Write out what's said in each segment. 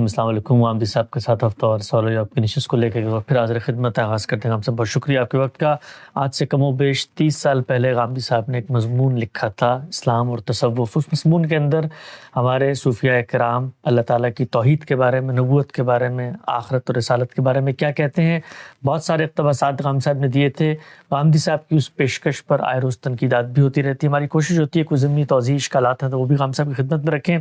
السلام علیکم. آمدی صاحب کے ساتھ ہفتہ اور سوال آپ کی نشست کو لے کے پھر حاضر خدمت آغاز کرتے ہیں. ہم سب بہت شکریہ آپ کے وقت کا. آج سے کم و بیش 30 سال پہلے غامدی صاحب نے ایک مضمون لکھا تھا، اسلام اور تصوف. اس مضمون کے اندر ہمارے صوفیاء کرام اللہ تعالیٰ کی توحید کے بارے میں، نبوت کے بارے میں، آخرت اور رسالت کے بارے میں کیا کہتے ہیں، بہت سارے اقتباسات غامدی صاحب نے دیے تھے. غامدی صاحب کی اس پیشکش پر آئے روز تنقیدات بھی ہوتی رہتی ہے. ہماری کوشش ہوتی ہے کوئی ضمنی توضیح اشکالات ہیں تو وہ بھی غامدی صاحب کی خدمت میں رکھیں.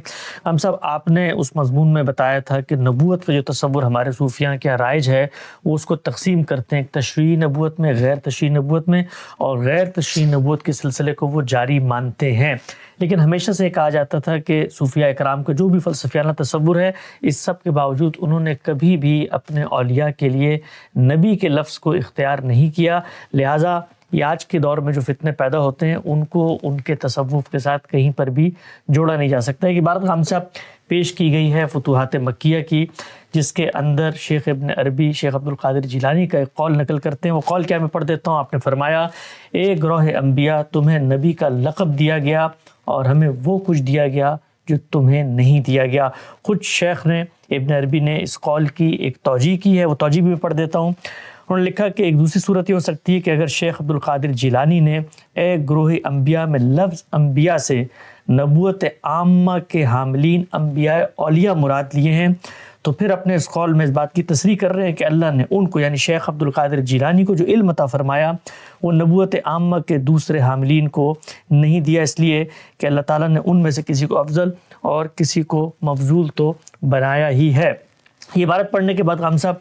غامدی صاحب، آپ نے اس مضمون میں بتایا تھا کہ نبوت کا جو تصور ہمارے صوفیاں کیا رائج ہے، وہ اس کو تقسیم کرتے ہیں ایک تشریعی نبوت میں، غیر تشریعی نبوت میں، اور غیر تشریعی نبوت کے سلسلے کو وہ جاری مانتے ہیں. لیکن ہمیشہ سے کہا جاتا تھا کہ صوفیاء کرام کا جو بھی فلسفیانہ تصور ہے، اس سب کے باوجود انہوں نے کبھی بھی اپنے اولیاء کے لیے نبی کے لفظ کو اختیار نہیں کیا. لہٰذا یہ آج کے دور میں جو فتنے پیدا ہوتے ہیں ان کو ان کے تصوف کے ساتھ کہیں پر بھی جوڑا نہیں جا سکتا. ایک عبارت ہم سے پیش کی گئی ہے فتوحات مکیہ کی، جس کے اندر شیخ ابن عربی شیخ عبد القادر جیلانی کا ایک قول نقل کرتے ہیں. وہ قول کیا میں پڑھ دیتا ہوں. آپ نے فرمایا، اے گروہ انبیاء، تمہیں نبی کا لقب دیا گیا اور ہمیں وہ کچھ دیا گیا جو تمہیں نہیں دیا گیا. خود شیخ نے ابن عربی نے اس قول کی ایک توجیہ کی ہے، وہ توجیہ بھی میں پڑھ دیتا ہوں. انہوں نے لکھا کہ ایک دوسری صورت یہ ہو سکتی ہے کہ اگر شیخ عبد القادر جیلانی نے اے گروہ انبیاء میں لفظ انبیاء سے نبوت عامہ کے حاملین انبیاء اولیاء مراد لیے ہیں، تو پھر اپنے اس قول میں اس بات کی تصریح کر رہے ہیں کہ اللہ نے ان کو، یعنی شیخ عبد القادر جیلانی کو جو علم عطا فرمایا، وہ نبوت عامہ کے دوسرے حاملین کو نہیں دیا، اس لیے کہ اللہ تعالیٰ نے ان میں سے کسی کو افضل اور کسی کو مفضول تو بنایا ہی ہے. یہ عبارت پڑھنے کے بعد غام صاحب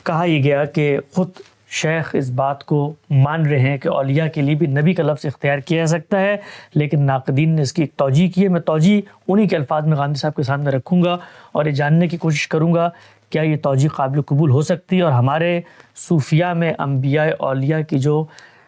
کہا یہ گیا کہ خود شیخ اس بات کو مان رہے ہیں کہ اولیاء کے لیے بھی نبی کا لفظ اختیار کیا جا سکتا ہے، لیکن ناقدین نے اس کی ایک توجیہ کی ہے. میں توجیہ انہی کے الفاظ میں غامدی صاحب کے سامنے رکھوں گا اور یہ جاننے کی کوشش کروں گا کیا یہ توجیہ قابل قبول ہو سکتی ہے، اور ہمارے صوفیاء میں انبیاء اولیاء کی جو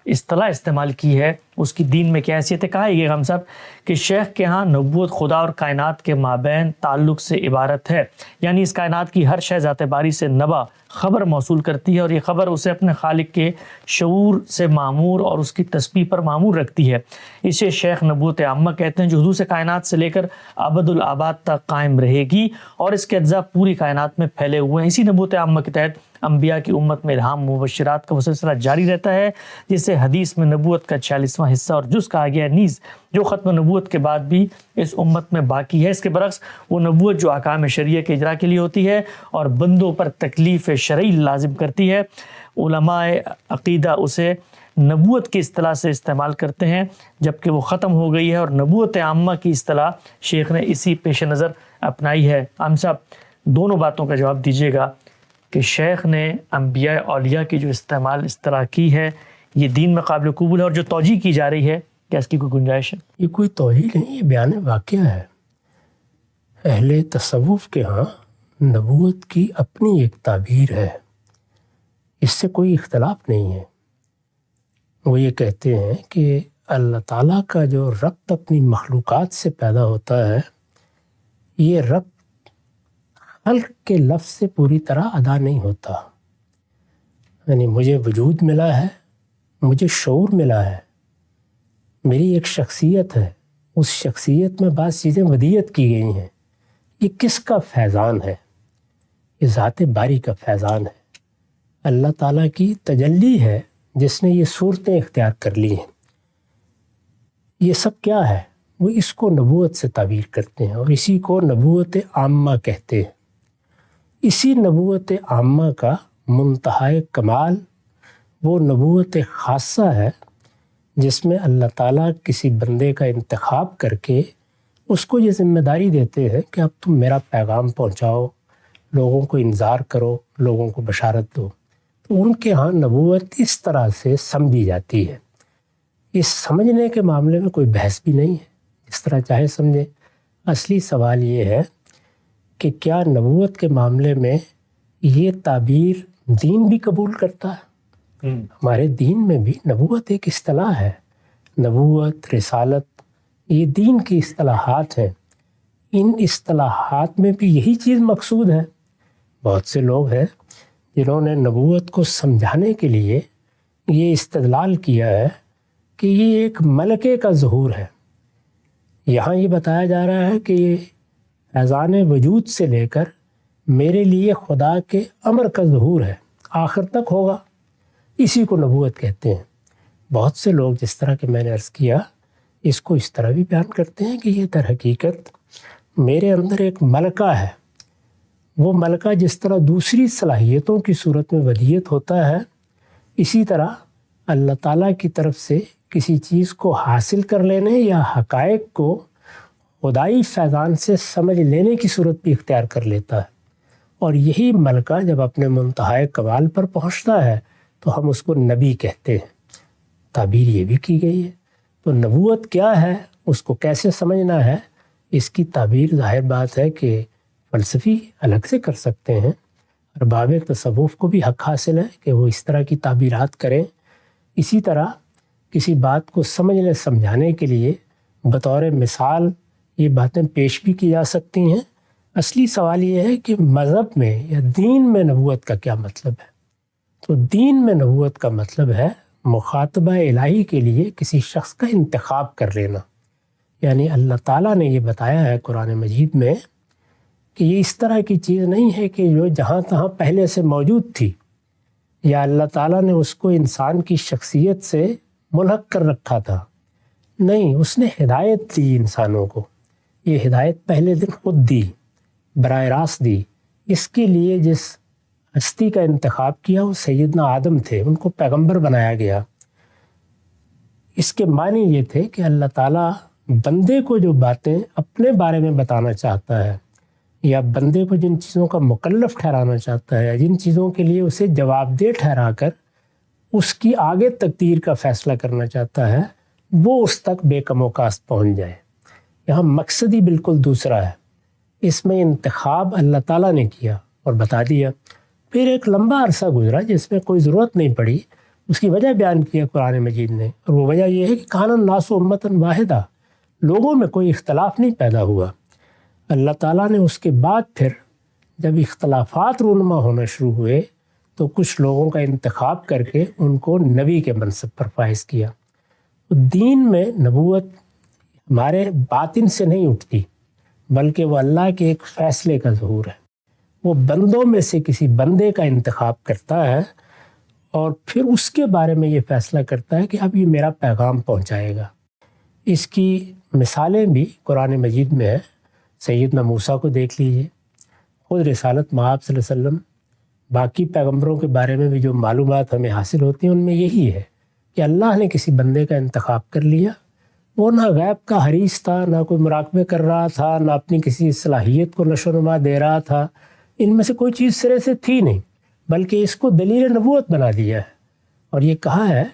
اصطلاح استعمال کی ہے اس کی دین میں کیا حیثیت ہے. کہا یہ غام صاحب کہ شیخ کے ہاں نبوت خدا اور کائنات کے مابین تعلق سے عبارت ہے، یعنی اس کائنات کی ہر شے ذات باری سے نبع خبر موصول کرتی ہے اور یہ خبر اسے اپنے خالق کے شعور سے معمور اور اس کی تسبیح پر معمور رکھتی ہے. اسے شیخ نبوت عامہ کہتے ہیں جو حدوث کائنات سے لے کر ابد الآباد تک قائم رہے گی اور اس کے اجزاء پوری کائنات میں پھیلے ہوئے ہیں. اسی نبوت عامہ کے تحت انبیاء کی امت میں الہام مبشرات کا وہ سلسلہ جاری رہتا ہے جسے حدیث میں نبوت کا 46واں حصہ اور جز کہا گیا ہے، نیز جو ختم نبوت کے بعد بھی اس امت میں باقی ہے. اس کے برعکس وہ نبوت جو احکام شرعیہ کے اجرا کے لیے ہوتی ہے اور بندوں پر تکلیف شرعی لازم کرتی ہے، علماء عقیدہ اسے نبوت کی اصطلاح سے استعمال کرتے ہیں، جبکہ وہ ختم ہو گئی ہے اور نبوت عامہ کی اصطلاح شیخ نے اسی پیش نظر اپنائی ہے. ہم صاحب دونوں باتوں کا جواب دیجیے گا کہ شیخ نے انبیاء اولیاء کی جو استعمال اصطلاح کی ہے یہ دین میں قابل قبول ہے، اور جو توجیہ کی جا رہی ہے کیا اس کی کوئی گنجائش ہے؟ یہ کوئی توہین نہیں، یہ بیان واقعہ ہے. اہل تصوف کے ہاں نبوت کی اپنی ایک تعبیر ہے، اس سے کوئی اختلاف نہیں ہے. وہ یہ کہتے ہیں کہ اللہ تعالیٰ کا جو ربط اپنی مخلوقات سے پیدا ہوتا ہے، یہ ربط خلق کے لفظ سے پوری طرح ادا نہیں ہوتا. یعنی مجھے وجود ملا ہے، مجھے شعور ملا ہے، میری ایک شخصیت ہے، اس شخصیت میں بعض چیزیں ودیعت کی گئی ہیں. یہ کس کا فیضان ہے؟ یہ ذات باری کا فیضان ہے، اللہ تعالیٰ کی تجلی ہے جس نے یہ صورتیں اختیار کر لی ہیں. یہ سب کیا ہے؟ وہ اس کو نبوت سے تعبیر کرتے ہیں اور اسی کو نبوت عامہ کہتے ہیں. اسی نبوت عامہ کا منتہائے کمال وہ نبوت خاصہ ہے جس میں اللہ تعالیٰ کسی بندے کا انتخاب کر کے اس کو یہ ذمہ داری دیتے ہیں کہ اب تم میرا پیغام پہنچاؤ، لوگوں کو انذار کرو، لوگوں کو بشارت دو. تو ان کے ہاں نبوت اس طرح سے سمجھی جاتی ہے. اس سمجھنے کے معاملے میں کوئی بحث بھی نہیں ہے، اس طرح چاہے سمجھیں. اصلی سوال یہ ہے کہ کیا نبوت کے معاملے میں یہ تعبیر دین بھی قبول کرتا ہے؟ ہمارے دین میں بھی نبوت ایک اصطلاح ہے. نبوت، رسالت، یہ دین کی اصطلاحات ہیں. ان اصطلاحات میں بھی یہی چیز مقصود ہے. بہت سے لوگ ہیں جنہوں نے نبوت کو سمجھانے کے لیے یہ استدلال کیا ہے کہ یہ ایک ملکے کا ظہور ہے. یہاں یہ بتایا جا رہا ہے کہ یہ فیضان وجود سے لے کر میرے لیے خدا کے امر کا ظہور ہے، آخر تک ہوگا، اسی کو نبوت کہتے ہیں۔ بہت سے لوگ جس طرح کہ میں نے عرض کیا اس کو اس طرح بھی بیان کرتے ہیں کہ یہ در حقیقت میرے اندر ایک ملکہ ہے، وہ ملکہ جس طرح دوسری صلاحیتوں کی صورت میں ودیت ہوتا ہے، اسی طرح اللہ تعالیٰ کی طرف سے کسی چیز کو حاصل کر لینے یا حقائق کو خدائی فیضان سے سمجھ لینے کی صورت بھی اختیار کر لیتا ہے، اور یہی ملکہ جب اپنے منتہائے کمال پر پہنچتا ہے تو ہم اس کو نبی کہتے ہیں۔ تعبیر یہ بھی کی گئی ہے۔ تو نبوت کیا ہے، اس کو کیسے سمجھنا ہے، اس کی تعبیر ظاہر بات ہے کہ فلسفی الگ سے کر سکتے ہیں، ارباب تصوف کو بھی حق حاصل ہے کہ وہ اس طرح کی تعبیرات کریں۔ اسی طرح کسی بات کو سمجھنے سمجھانے کے لیے بطور مثال یہ باتیں پیش بھی کی جا سکتی ہیں۔ اصلی سوال یہ ہے کہ مذہب میں یا دین میں نبوت کا کیا مطلب ہے؟ تو دین میں نبوت کا مطلب ہے مخاطبہ الہی کے لیے کسی شخص کا انتخاب کر لینا، یعنی اللہ تعالیٰ نے یہ بتایا ہے قرآن مجید میں کہ یہ اس طرح کی چیز نہیں ہے کہ جو جہاں تہاں پہلے سے موجود تھی، یا اللہ تعالیٰ نے اس کو انسان کی شخصیت سے ملحق کر رکھا تھا۔ نہیں، اس نے ہدایت دی انسانوں کو، یہ ہدایت پہلے دن خود دی، براہ راست دی۔ اس کے لیے جس ہستی کا انتخاب کیا وہ سیدنا آدم تھے، ان کو پیغمبر بنایا گیا۔ اس کے معنی یہ تھے کہ اللہ تعالیٰ بندے کو جو باتیں اپنے بارے میں بتانا چاہتا ہے، یا بندے کو جن چیزوں کا مکلف ٹھہرانا چاہتا ہے، جن چیزوں کے لیے اسے جواب دہ ٹھہرا کر اس کی آگے تقدیر کا فیصلہ کرنا چاہتا ہے، وہ اس تک بے کم و کاست پہنچ جائے۔ یہاں مقصد ہی بالکل دوسرا ہے۔ اس میں انتخاب اللہ تعالیٰ نے کیا اور بتا دیا، پھر ایک لمبا عرصہ گزرا جس میں کوئی ضرورت نہیں پڑی، اس کی وجہ بیان کیا قرآن مجید نے، اور وہ وجہ یہ ہے کہ کان الناس امۃ واحدہ، لوگوں میں کوئی اختلاف نہیں پیدا ہوا۔ اللہ تعالیٰ نے اس کے بعد پھر جب اختلافات رونما ہونا شروع ہوئے تو کچھ لوگوں کا انتخاب کر کے ان کو نبی کے منصب پر فائز کیا۔ دین میں نبوت ہمارے باطن سے نہیں اٹھتی، بلکہ وہ اللہ کے ایک فیصلے کا ظہور ہے۔ وہ بندوں میں سے کسی بندے کا انتخاب کرتا ہے اور پھر اس کے بارے میں یہ فیصلہ کرتا ہے کہ اب یہ میرا پیغام پہنچائے گا۔ اس کی مثالیں بھی قرآن مجید میں ہیں۔ سیدنا موسیٰ کو دیکھ لیجئے، خود رسالت مآب صلی اللہ علیہ وسلم، باقی پیغمبروں کے بارے میں بھی جو معلومات ہمیں حاصل ہوتی ہیں ان میں یہی ہے کہ اللہ نے کسی بندے کا انتخاب کر لیا، وہ نہ غیب کا حریص تھا، نہ کوئی مراقبے کر رہا تھا، نہ اپنی کسی صلاحیت کو نشو و نما دے رہا تھا، ان میں سے کوئی چیز سرے سے تھی نہیں، بلکہ اس کو دلیل نبوت بنا دیا ہے، اور یہ کہا ہے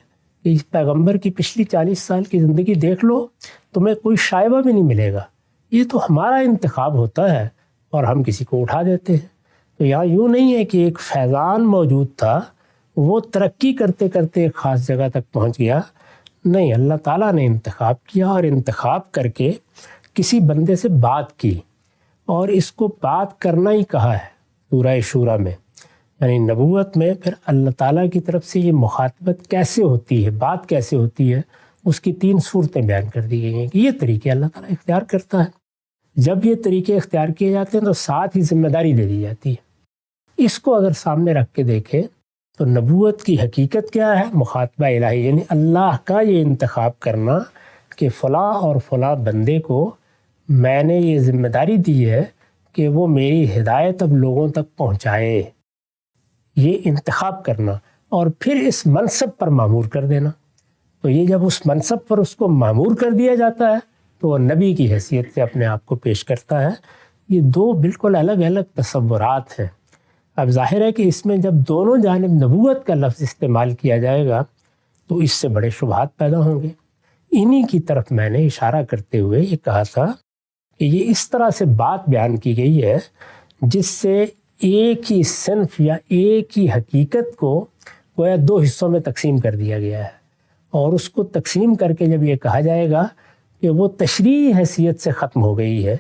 کہ اس پیغمبر کی پچھلی 40 سال کی زندگی دیکھ لو، تمہیں کوئی شائبہ بھی نہیں ملے گا، یہ تو ہمارا انتخاب ہوتا ہے اور ہم کسی کو اٹھا دیتے ہیں۔ تو یہاں یوں نہیں ہے کہ ایک فیضان موجود تھا، وہ ترقی کرتے کرتے ایک خاص جگہ تک پہنچ گیا، نہیں، اللہ تعالیٰ نے انتخاب کیا اور انتخاب کر کے کسی بندے سے بات کی، اور اس کو بات کرنا ہی کہا ہے سورہ شورى میں۔ یعنی نبوت میں پھر اللہ تعالیٰ کی طرف سے یہ مخاطبت کیسے ہوتی ہے، بات کیسے ہوتی ہے، اس کی 3 صورتیں بیان کر دی گئی ہیں کہ یہ طریقے اللہ تعالیٰ اختیار کرتا ہے۔ جب یہ طریقے اختیار کیے جاتے ہیں تو ساتھ ہی ذمہ داری دے دی جاتی ہے۔ اس کو اگر سامنے رکھ کے دیکھیں تو نبوت کی حقیقت کیا ہے؟ مخاطبہ الہی، یعنی اللہ کا یہ انتخاب کرنا کہ فلاں اور فلاں بندے کو میں نے یہ ذمہ داری دی ہے کہ وہ میری ہدایت اب لوگوں تک پہنچائے، یہ انتخاب کرنا، اور پھر اس منصب پر مامور کر دینا۔ تو یہ جب اس منصب پر اس کو مامور کر دیا جاتا ہے تو وہ نبی کی حیثیت سے اپنے آپ کو پیش کرتا ہے۔ یہ 2 بالکل الگ الگ تصورات ہیں۔ اب ظاہر ہے کہ اس میں جب دونوں جانب نبوت کا لفظ استعمال کیا جائے گا تو اس سے بڑے شبہات پیدا ہوں گے۔ انہی کی طرف میں نے اشارہ کرتے ہوئے یہ کہا تھا کہ یہ اس طرح سے بات بیان کی گئی ہے جس سے ایک ہی صنف یا ایک ہی حقیقت کو گویا 2 حصوں میں تقسیم کر دیا گیا ہے، اور اس کو تقسیم کر کے جب یہ کہا جائے گا کہ وہ تشریعی حیثیت سے ختم ہو گئی ہے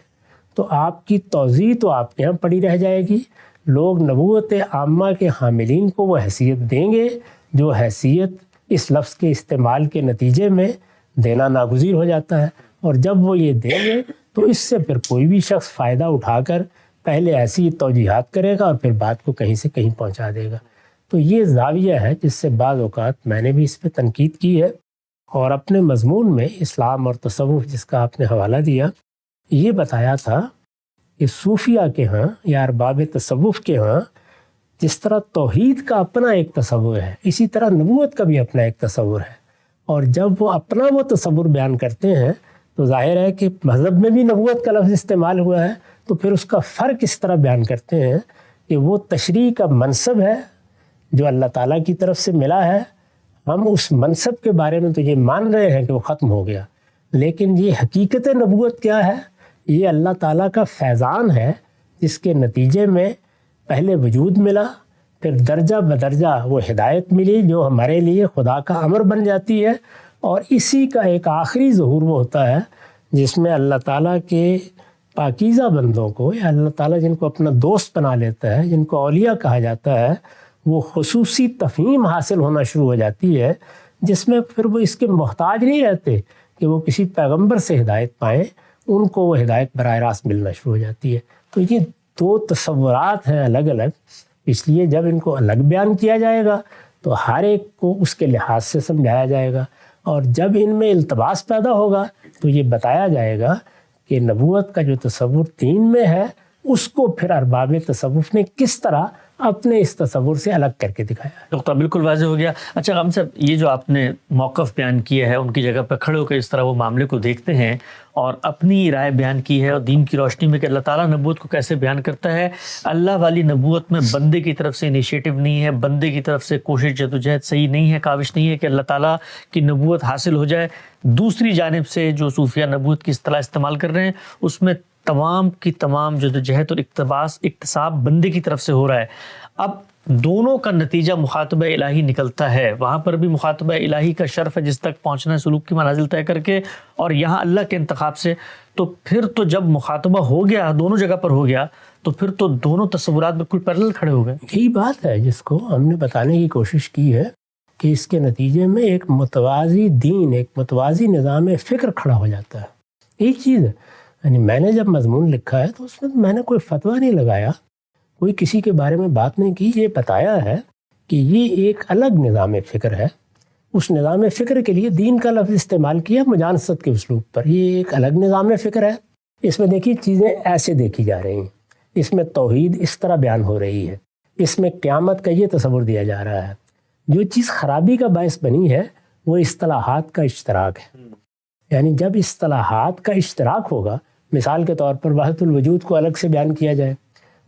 تو آپ کی توضیح تو آپ کے یہاں پڑی رہ جائے گی، لوگ نبوت عامہ کے حاملین کو وہ حیثیت دیں گے جو حیثیت اس لفظ کے استعمال کے نتیجے میں دینا ناگزیر ہو جاتا ہے، اور جب وہ یہ دیں گے تو اس سے پھر کوئی بھی شخص فائدہ اٹھا کر پہلے ایسی توجیحات کرے گا اور پھر بات کو کہیں سے کہیں پہنچا دے گا. تو یہ زاویہ ہے جس سے بعض اوقات میں نے بھی اس پہ تنقید کی ہے، اور اپنے مضمون میں اسلام اور تصوف جس کا آپ نے حوالہ دیا، یہ بتایا تھا کہ صوفیہ کے ہاں یا ارباب تصوف کے ہاں جس طرح توحید کا اپنا ایک تصور ہے، اسی طرح نبوت کا بھی اپنا ایک تصور ہے. اور جب وہ اپنا وہ تصور بیان کرتے ہیں تو ظاہر ہے کہ مذہب میں بھی نبوت کا لفظ استعمال ہوا ہے، تو پھر اس کا فرق اس طرح بیان کرتے ہیں کہ وہ تشریع کا منصب ہے جو اللہ تعالیٰ کی طرف سے ملا ہے. ہم اس منصب کے بارے میں تو یہ مان رہے ہیں کہ وہ ختم ہو گیا، لیکن یہ حقیقت نبوت کیا ہے؟ یہ اللہ تعالیٰ کا فیضان ہے جس کے نتیجے میں پہلے وجود ملا، پھر درجہ بدرجہ وہ ہدایت ملی جو ہمارے لیے خدا کا امر بن جاتی ہے، اور اسی کا ایک آخری ظہور وہ ہوتا ہے جس میں اللہ تعالیٰ کے پاکیزہ بندوں کو، یا اللہ تعالیٰ جن کو اپنا دوست بنا لیتا ہے، جن کو اولیاء کہا جاتا ہے، وہ خصوصی تفہیم حاصل ہونا شروع ہو جاتی ہے جس میں پھر وہ اس کے محتاج نہیں رہتے کہ وہ کسی پیغمبر سے ہدایت پائیں، ان کو وہ ہدایت براہ راست ملنا شروع ہو جاتی ہے. تو یہ دو تصورات ہیں الگ الگ، اس لیے جب ان کو الگ بیان کیا جائے گا تو ہر ایک کو اس کے لحاظ سے سمجھایا جائے گا، اور جب ان میں التباس پیدا ہوگا تو یہ بتایا جائے گا کہ نبوت کا جو تصور دین میں ہے اس کو پھر ارباب تصوف نے کس طرح اپنے اس تصور سے الگ کر کے دکھایا. نقطہ بالکل واضح ہو گیا. اچھا غام صاحب، یہ جو آپ نے موقف بیان کیا ہے، ان کی جگہ پہ کھڑے ہو کے اس طرح وہ معاملے کو دیکھتے ہیں اور اپنی رائے بیان کی ہے، اور دین کی روشنی میں کہ اللہ تعالیٰ نبوت کو کیسے بیان کرتا ہے. اللہ والی نبوت میں بندے کی طرف سے انیشیٹو نہیں ہے، بندے کی طرف سے کوشش جدوجہد صحیح نہیں ہے، کاوش نہیں ہے کہ اللہ تعالیٰ کی نبوت حاصل ہو جائے. دوسری جانب سے جو صوفیہ نبوت کی اصطلاح استعمال کر رہے ہیں، اس میں تمام کی تمام جدوجہد اور اکتساب بندے کی طرف سے ہو رہا ہے. اب دونوں کا نتیجہ مخاطبہ الہی نکلتا ہے. وہاں پر بھی مخاطبہ الہی کا شرف ہے جس تک پہنچنا ہے سلوک کی منازل طے کر کے، اور یہاں اللہ کے انتخاب سے. تو پھر تو جب مخاطبہ ہو گیا، دونوں جگہ پر ہو گیا، تو پھر تو دونوں تصورات بالکل پیرلل کھڑے ہو گئے. یہی بات ہے جس کو ہم نے بتانے کی کوشش کی ہے کہ اس کے نتیجے میں ایک متوازی دین، ایک متوازی نظام فکر کھڑا ہو جاتا ہے. ایک چیز ہے، یعنی میں نے جب مضمون لکھا ہے تو اس میں میں نے کوئی فتویٰ نہیں لگایا، کوئی کسی کے بارے میں بات نہیں کی. یہ بتایا ہے کہ یہ ایک الگ نظام فکر ہے. اس نظام فکر کے لیے دین کا لفظ استعمال کیا مجانست کے اسلوب پر. یہ ایک الگ نظام فکر ہے. اس میں دیکھیے چیزیں ایسے دیکھی جا رہی ہیں، اس میں توحید اس طرح بیان ہو رہی ہے، اس میں قیامت کا یہ تصور دیا جا رہا ہے. جو چیز خرابی کا باعث بنی ہے وہ اصطلاحات کا اشتراک ہے. یعنی جب اصطلاحات کا اشتراک ہوگا، مثال کے طور پر وحدت الوجود کو الگ سے بیان کیا جائے،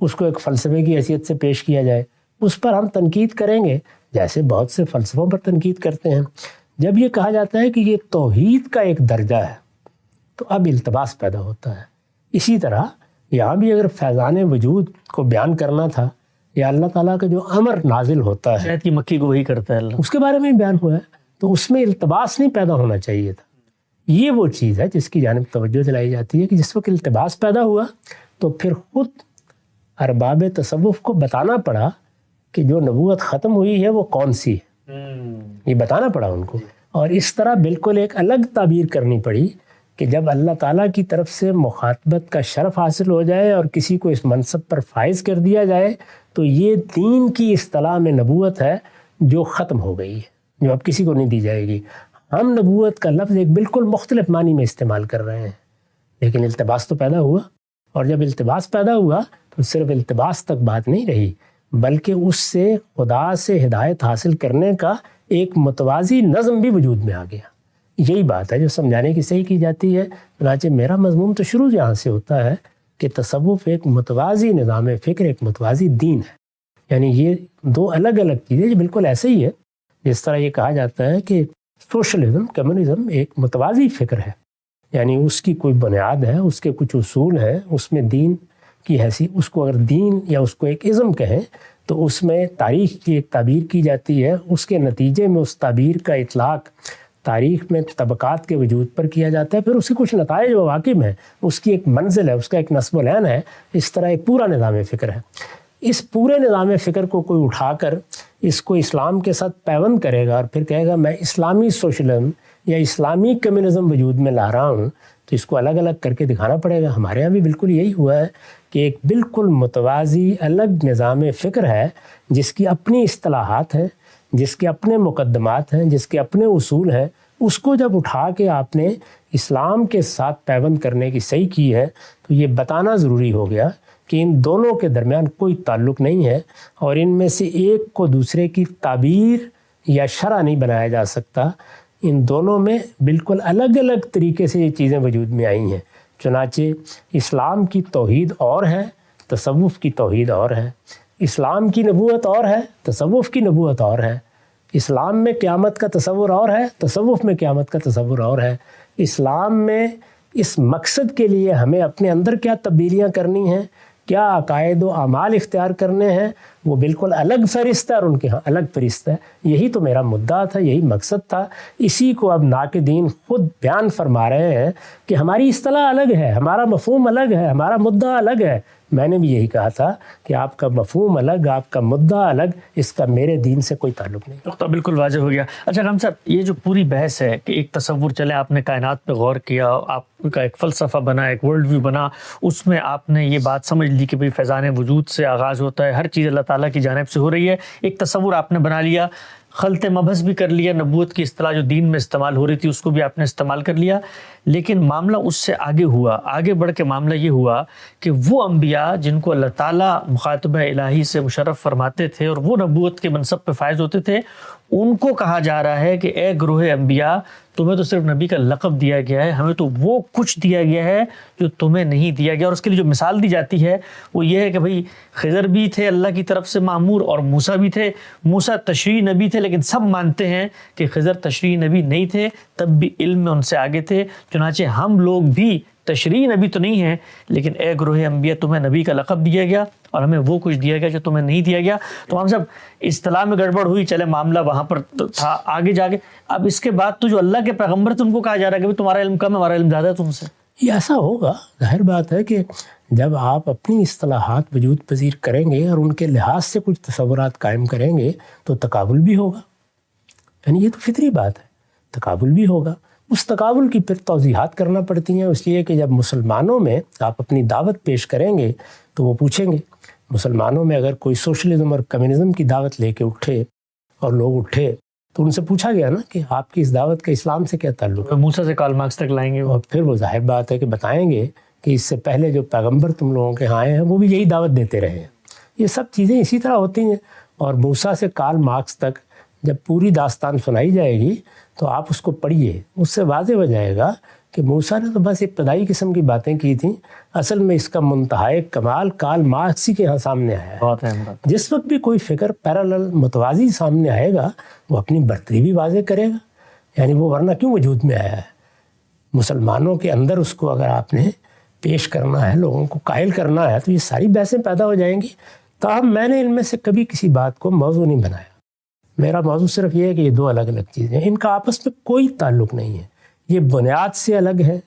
اس کو ایک فلسفے کی حیثیت سے پیش کیا جائے، اس پر ہم تنقید کریں گے جیسے بہت سے فلسفوں پر تنقید کرتے ہیں. جب یہ کہا جاتا ہے کہ یہ توحید کا ایک درجہ ہے تو اب التباس پیدا ہوتا ہے. اسی طرح یہاں بھی اگر فیضان وجود کو بیان کرنا تھا، یا اللہ تعالیٰ کا جو امر نازل ہوتا ہے، شاید کی مکھی کو وہی کرتا ہے اللہ، اس کے بارے میں بیان ہوا ہے، تو اس میں التباس نہیں پیدا ہونا چاہیے تھا. یہ وہ چیز ہے جس کی جانب توجہ دلائی جاتی ہے کہ جس وقت التباس پیدا ہوا تو پھر خود ارباب تصوف کو بتانا پڑا کہ جو نبوت ختم ہوئی ہے وہ کون سی ہے. یہ بتانا پڑا ان کو، اور اس طرح بالکل ایک الگ تعبیر کرنی پڑی کہ جب اللہ تعالیٰ کی طرف سے مخاطبت کا شرف حاصل ہو جائے اور کسی کو اس منصب پر فائز کر دیا جائے تو یہ دین کی اصطلاح میں نبوت ہے جو ختم ہو گئی ہے، جو اب کسی کو نہیں دی جائے گی. ہم نبوت کا لفظ ایک بالکل مختلف معنی میں استعمال کر رہے ہیں، لیکن التباس تو پیدا ہوا، اور جب التباس پیدا ہوا تو صرف التباس تک بات نہیں رہی، بلکہ اس سے خدا سے ہدایت حاصل کرنے کا ایک متوازی نظم بھی وجود میں آ گیا. یہی بات ہے جو سمجھانے کی صحیح کی جاتی ہے. چنانچہ میرا مضمون تو شروع یہاں سے ہوتا ہے کہ تصوف ایک متوازی نظام فکر، ایک متوازی دین ہے. یعنی یہ دو الگ الگ چیزیں جو بالکل ایسے ہی ہے جس طرح یہ کہا جاتا ہے کہ سوشلزم، کمیونزم ایک متوازی فکر ہے. یعنی اس کی کوئی بنیاد ہے، اس کے کچھ اصول ہیں، اس میں دین کی حیثیت، اس کو اگر دین یا اس کو ایک ازم کہیں تو اس میں تاریخ کی ایک تعبیر کی جاتی ہے، اس کے نتیجے میں اس تعبیر کا اطلاق تاریخ میں طبقات کے وجود پر کیا جاتا ہے، پھر اس کے کچھ نتائج و عواقب ہیں، اس کی ایک منزل ہے، اس کا ایک نصب العین ہے. اس طرح ایک پورا نظام فکر ہے. اس پورے نظام فکر کو کوئی اٹھا کر اس کو اسلام کے ساتھ پیوند کرے گا اور پھر کہے گا میں اسلامی سوشلزم یا اسلامی کمیونزم وجود میں لا رہا ہوں، تو اس کو الگ الگ کر کے دکھانا پڑے گا. ہمارے یہاں بھی بالکل یہی ہوا ہے کہ ایک بالکل متوازی الگ نظام فکر ہے جس کی اپنی اصطلاحات ہیں، جس کے اپنے مقدمات ہیں، جس کے اپنے اصول ہیں، اس کو جب اٹھا کے آپ نے اسلام کے ساتھ پیوند کرنے کی صحیح کی ہے تو یہ بتانا ضروری ہو گیا کہ ان دونوں کے درمیان کوئی تعلق نہیں ہے، اور ان میں سے ایک کو دوسرے کی تعبیر یا شرح نہیں بنایا جا سکتا۔ ان دونوں میں بالکل الگ الگ طریقے سے یہ چیزیں وجود میں آئی ہیں۔ چنانچہ اسلام کی توحید اور ہے، تصوف کی توحید اور ہے، اسلام کی نبوت اور ہے، تصوف کی نبوت اور ہے، اسلام میں قیامت کا تصور اور ہے، تصوف میں قیامت کا تصور اور ہے۔ اسلام میں اس مقصد کے لیے ہمیں اپنے اندر کیا تبدیلیاں کرنی ہیں، کیا عقائد و اعمال اختیار کرنے ہیں، وہ بالکل الگ فہرست ہے اور ان کے ہاں الگ فہرست ہے۔ یہی تو میرا مدعا تھا، یہی مقصد تھا۔ اسی کو اب ناقدین خود بیان فرما رہے ہیں کہ ہماری اصطلاح الگ ہے، ہمارا مفہوم الگ ہے، ہمارا مدعا الگ ہے۔ میں نے بھی یہی کہا تھا کہ آپ کا مفہوم الگ، آپ کا مدعا الگ، اس کا میرے دین سے کوئی تعلق نہیں۔ تو بالکل واضح ہو گیا۔ اچھا غم صاحب، یہ جو پوری بحث ہے کہ ایک تصور چلے، آپ نے کائنات پہ غور کیا، آپ کا ایک فلسفہ بنا، ایک ورلڈ ویو بنا، اس میں آپ نے یہ بات سمجھ لی کہ بھئی فیضان وجود سے آغاز ہوتا ہے، ہر چیز اللہ تعالیٰ کی جانب سے ہو رہی ہے، ایک تصور آپ نے بنا لیا، خلط مبحث بھی کر لیا، نبوت کی اصطلاح جو دین میں استعمال ہو رہی تھی اس کو بھی آپ نے استعمال کر لیا، لیکن معاملہ اس سے آگے ہوا، آگے بڑھ کے معاملہ یہ ہوا کہ وہ انبیاء جن کو اللہ تعالیٰ مخاطبہ الہی سے مشرف فرماتے تھے اور وہ نبوت کے منصب پہ فائز ہوتے تھے، ان کو کہا جا رہا ہے کہ اے گروہ انبیاء، تمہیں تو صرف نبی کا لقب دیا گیا ہے، ہمیں تو وہ کچھ دیا گیا ہے جو تمہیں نہیں دیا گیا۔ اور اس کے لیے جو مثال دی جاتی ہے وہ یہ ہے کہ بھئی خضر بھی تھے اللہ کی طرف سے مامور، اور موسیٰ بھی تھے۔ موسیٰ تشریعی نبی تھے، لیکن سب مانتے ہیں کہ خضر تشریعی نبی نہیں تھے، تب بھی علم میں ان سے آگے تھے۔ چنانچہ ہم لوگ بھی تشریعی نبی تو نہیں ہیں، لیکن اے گروہ انبیاء، تمہیں نبی کا لقب دیا گیا اور ہمیں وہ کچھ دیا گیا جو تمہیں نہیں دیا گیا۔ تو ہم سب اصطلاح میں گڑبڑ ہوئی، چلے معاملہ وہاں پر تھا، آگے جا کے اب اس کے بعد تو جو اللہ کے پیغمبر تم کو کہا جا رہا ہے کہ تمہارا علم کم ہے، ہمارا علم زیادہ ہے تم سے۔ یہ ایسا ہوگا، ظاہر بات ہے کہ جب آپ اپنی اصطلاحات وجود پذیر کریں گے اور ان کے لحاظ سے کچھ تصورات قائم کریں گے تو تقابل بھی ہوگا، یعنی یہ تو فطری بات ہے، تقابل بھی ہوگا۔ اس تقابل کی پھر توضیحات کرنا پڑتی ہیں، اس لیے کہ جب مسلمانوں میں آپ اپنی دعوت پیش کریں گے تو وہ پوچھیں گے، مسلمانوں میں اگر کوئی سوشلزم اور کمیونزم کی دعوت لے کے اٹھے اور لوگ اٹھے تو ان سے پوچھا گیا نا کہ آپ کی اس دعوت کا اسلام سے کیا تعلق ہے، موسیٰ سے کارل مارکس تک لائیں گے، اور پھر وہ ظاہر بات ہے کہ بتائیں گے کہ اس سے پہلے جو پیغمبر تم لوگوں کے ہاں آئے ہیں وہ بھی یہی دعوت دیتے رہے ہیں۔ یہ سب چیزیں اسی طرح ہوتی ہیں، اور موسیٰ سے کارل مارکس تک جب پوری داستان سنائی جائے گی تو آپ اس کو پڑھیے، اس سے واضح ہو جائے گا کہ موسیٰ نے تو بس ابتدائی قسم کی باتیں کی تھیں، اصل میں اس کا منتہائے کمال کارل مارکس ہی کے ہاں سامنے آیا ہے۔ بہت اہم بات۔ جس وقت بھی کوئی فکر پیرالل متوازی سامنے آئے گا وہ اپنی برتری بھی واضح کرے گا، یعنی وہ ورنہ کیوں وجود میں آیا ہے؟ مسلمانوں کے اندر اس کو اگر آپ نے پیش کرنا ہے، لوگوں کو قائل کرنا ہے، تو یہ ساری بحثیں پیدا ہو جائیں گی۔ تاہم میں نے ان میں سے کبھی کسی بات کو موضوع نہیں بنایا، میرا موضوع صرف یہ ہے کہ یہ دو الگ الگ چیزیں ہیں، ان کا آپس میں کوئی تعلق نہیں ہے، یہ بنیاد سے الگ ہے،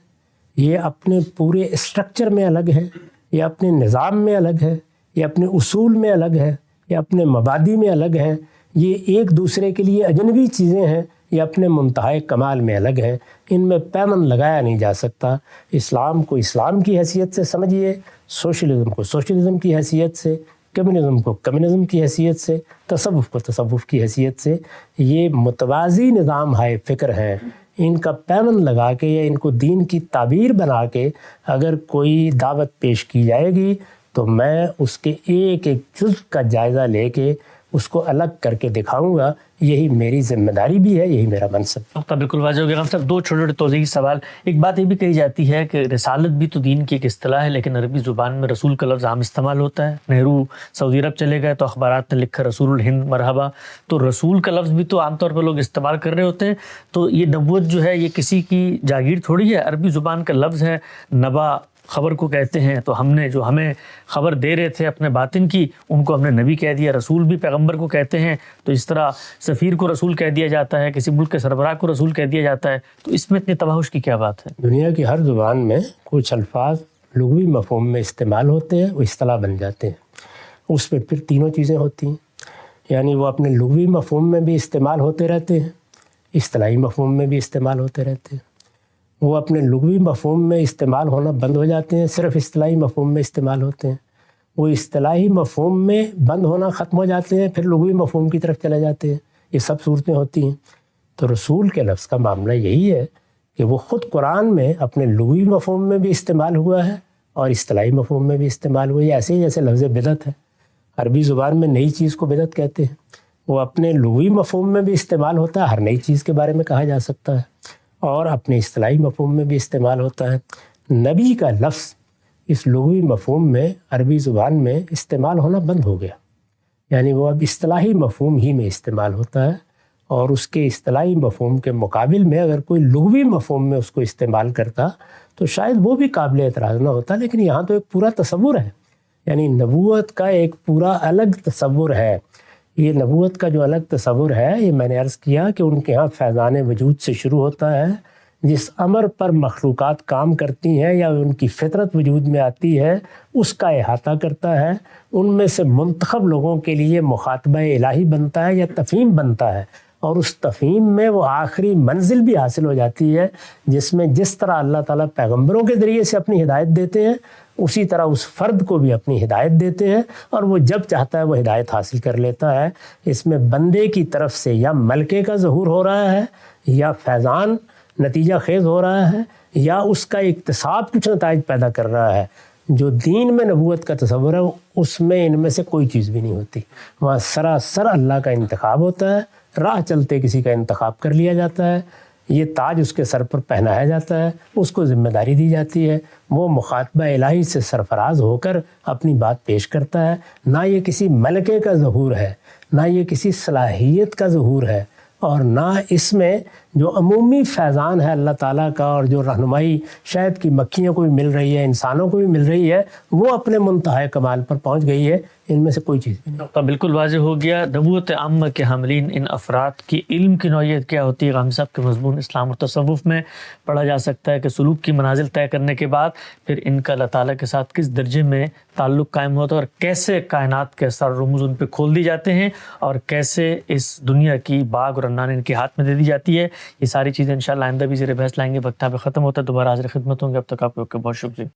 یہ اپنے پورے اسٹرکچر میں الگ ہے، یہ اپنے نظام میں الگ ہے، یہ اپنے اصول میں الگ ہے، یہ اپنے مبادی میں الگ ہے، یہ ایک دوسرے کے لیے اجنبی چیزیں ہیں، یہ اپنے منتہائے کمال میں الگ ہیں، ان میں پیمن لگایا نہیں جا سکتا۔ اسلام کو اسلام کی حیثیت سے سمجھیے، سوشلزم کو سوشلزم کی حیثیت سے، کمیونزم کو کمیونزم کی حیثیت سے، تصوف کو تصوف کی حیثیت سے۔ یہ متوازی نظام ہائے فکر ہیں، ان کا پیمن لگا کے یا ان کو دین کی تعبیر بنا کے اگر کوئی دعوت پیش کی جائے گی تو میں اس کے ایک ایک جزء کا جائزہ لے کے اس کو الگ کر کے دکھاؤں گا، یہی میری ذمہ داری بھی ہے، یہی میرا منصب ہے۔ بالکل واضح ہو گیا غم صاحب۔ دو چھوٹے چھوٹے توضیحی سوال۔ ایک بات یہ بھی کہی جاتی ہے کہ رسالت بھی تو دین کی ایک اصطلاح ہے، لیکن عربی زبان میں رسول کا لفظ عام استعمال ہوتا ہے۔ نہرو سعودی عرب چلے گئے تو اخبارات نے لکھا رسول الہند مرحبا، تو رسول کا لفظ بھی تو عام طور پر لوگ استعمال کر رہے ہوتے ہیں۔ تو یہ نبوت جو ہے یہ کسی کی جاگیر تھوڑی ہے، عربی زبان کا لفظ ہے، نبا خبر کو کہتے ہیں، تو ہم نے جو ہمیں خبر دے رہے تھے اپنے باطن کی ان کو ہم نے نبی کہہ دیا۔ رسول بھی پیغمبر کو کہتے ہیں، تو اس طرح سفیر کو رسول کہہ دیا جاتا ہے، کسی ملک کے سربراہ کو رسول کہہ دیا جاتا ہے، تو اس میں اتنی تباہش کی کیا بات ہے؟ دنیا کی ہر زبان میں کچھ الفاظ لغوی مفہوم میں استعمال ہوتے ہیں، وہ اصطلاح بن جاتے ہیں، اس میں پھر تینوں چیزیں ہوتی ہیں، یعنی وہ اپنے لغوی مفہوم میں بھی استعمال ہوتے رہتے ہیں، اصطلاحی مفہوم میں بھی استعمال ہوتے رہتے ہیں۔ وہ اپنے لغوی مفہوم میں استعمال ہونا بند ہو جاتے ہیں، صرف اصطلاحی مفہوم میں استعمال ہوتے ہیں۔ وہ اصطلاحی مفہوم میں بند ہونا ختم ہو جاتے ہیں، پھر لغوی مفہوم کی طرف چلے جاتے ہیں۔ یہ سب صورتیں ہوتی ہیں۔ تو رسول کے لفظ کا معاملہ یہی ہے کہ وہ خود قرآن میں اپنے لغوی مفہوم میں بھی استعمال ہوا ہے اور اصطلاحی مفہوم میں بھی استعمال ہوا ہے۔ ایسے ہی جیسے لفظ بدعت ہے، عربی زبان میں نئی چیز کو بدعت کہتے ہیں، وہ اپنے لغوی مفہوم میں بھی استعمال ہوتا ہے، ہر نئی چیز کے بارے میں کہا جا سکتا ہے، اور اپنے اصطلاحی مفہوم میں بھی استعمال ہوتا ہے۔ نبی کا لفظ اس لغوی مفہوم میں عربی زبان میں استعمال ہونا بند ہو گیا، یعنی وہ اب اصطلاحی مفہوم ہی میں استعمال ہوتا ہے، اور اس کے اصطلاحی مفہوم کے مقابل میں اگر کوئی لغوی مفہوم میں اس کو استعمال کرتا تو شاید وہ بھی قابل اعتراض نہ ہوتا، لیکن یہاں تو ایک پورا تصور ہے، یعنی نبوت کا ایک پورا الگ تصور ہے۔ یہ نبوت کا جو الگ تصور ہے، یہ میں نے عرض کیا کہ ان کے ہاں فیضان وجود سے شروع ہوتا ہے، جس امر پر مخلوقات کام کرتی ہیں یا ان کی فطرت وجود میں آتی ہے اس کا احاطہ کرتا ہے، ان میں سے منتخب لوگوں کے لیے مخاطبہ الہی بنتا ہے یا تفہیم بنتا ہے، اور اس تفہیم میں وہ آخری منزل بھی حاصل ہو جاتی ہے، جس میں جس طرح اللہ تعالیٰ پیغمبروں کے ذریعے سے اپنی ہدایت دیتے ہیں، اسی طرح اس فرد کو بھی اپنی ہدایت دیتے ہیں، اور وہ جب چاہتا ہے وہ ہدایت حاصل کر لیتا ہے۔ اس میں بندے کی طرف سے یا ملکے کا ظہور ہو رہا ہے، یا فیضان نتیجہ خیز ہو رہا ہے، یا اس کا اکتساب کچھ نتائج پیدا کر رہا ہے۔ جو دین میں نبوت کا تصور ہے اس میں ان میں سے کوئی چیز بھی نہیں ہوتی، وہاں سراسر اللہ کا انتخاب ہوتا ہے، راہ چلتے کسی کا انتخاب کر لیا جاتا ہے، یہ تاج اس کے سر پر پہنایا جاتا ہے، اس کو ذمہ داری دی جاتی ہے، وہ مخاطبہ الہی سے سرفراز ہو کر اپنی بات پیش کرتا ہے۔ نہ یہ کسی ملکے کا ظہور ہے، نہ یہ کسی صلاحیت کا ظہور ہے، اور نہ اس میں جو عمومی فیضان ہے اللہ تعالیٰ کا، اور جو رہنمائی شاید کی مکھیوں کو بھی مل رہی ہے، انسانوں کو بھی مل رہی ہے، وہ اپنے منتہا کمال پر پہنچ گئی ہے۔ ان میں سے کوئی چیز نہیں۔ نقطہ بالکل واضح ہو گیا۔ نبوت عامہ کے حاملین ان افراد کی علم کی نوعیت کیا ہوتی ہے؟ غامدی صاحب کے مضمون اسلام اور تصوف میں پڑھا جا سکتا ہے کہ سلوک کی منازل طے کرنے کے بعد پھر ان کا اللہ تعالیٰ کے ساتھ کس درجے میں تعلق قائم ہوتا ہے، اور کیسے کائنات کے اسرار رموز ان پہ کھول دی جاتے ہیں، اور کیسے اس دنیا کی باغ اور رنان ان کے ہاتھ میں دے دی جاتی ہے۔ یہ ساری چیزیں انشاءاللہ آئندہ بھی زیر بحث لائیں گے۔ وقت پہ ختم ہوتا ہے، دوبارہ حاضر خدمت ہوں گے۔ اب تک آپ لوگ کا بہت شکریہ۔